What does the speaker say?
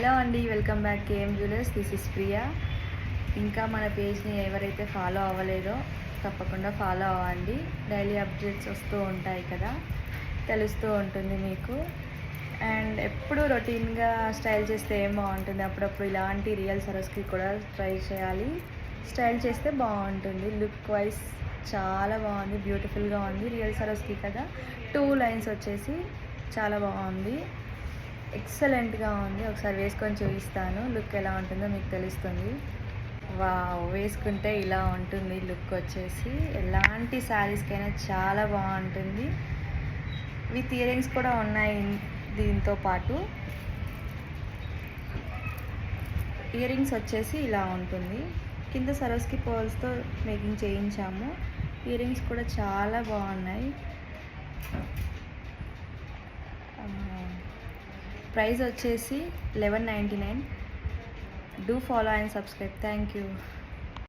Hello అండి, welcome back KM Jewellers. This is Priya. ఇంకా మన పేజ్ని ఎవరైతే ఫాలో అవ్వలేదో తప్పకుండా ఫాలో అవ్వండి. డైలీ అప్డేట్స్ వస్తూ ఉంటాయి కదా, తెలుస్తూ ఉంటుంది మీకు. అండ్ ఎప్పుడు రొటీన్గా స్టైల్ చేస్తే ఏం బాగుంటుంది, అప్పుడప్పుడు ఇలాంటి రియల్ సరస్కి కూడా ట్రై చేయాలి. స్టైల్ చేస్తే బాగుంటుంది. లుక్ వైజ్ చాలా బాగుంది, బ్యూటిఫుల్గా ఉంది. రియల్ సరస్కి కదా, 2 లైన్స్ వచ్చేసి చాలా బాగుంది, ఎక్సలెంట్గా ఉంది. ఒకసారి వేసుకొని చూపిస్తాను, లుక్ ఎలా ఉంటుందో మీకు తెలుస్తుంది. వేసుకుంటే ఇలా ఉంటుంది లుక్ వచ్చేసి. ఎలాంటి శారీస్కైనా చాలా బాగుంటుంది. విత్ ఇయర్ రింగ్స్ కూడా ఉన్నాయి దీంతో పాటు. ఇయర్ రింగ్స్ వచ్చేసి ఇలా ఉంటుంది. కింద సరస్కి పర్ల్స్తో మేకింగ్ చేయించాము. ఇయర్ రింగ్స్ కూడా చాలా బాగున్నాయి. ప్రైస్ వచ్చేసి 1199. Do follow and subscribe. Thank you.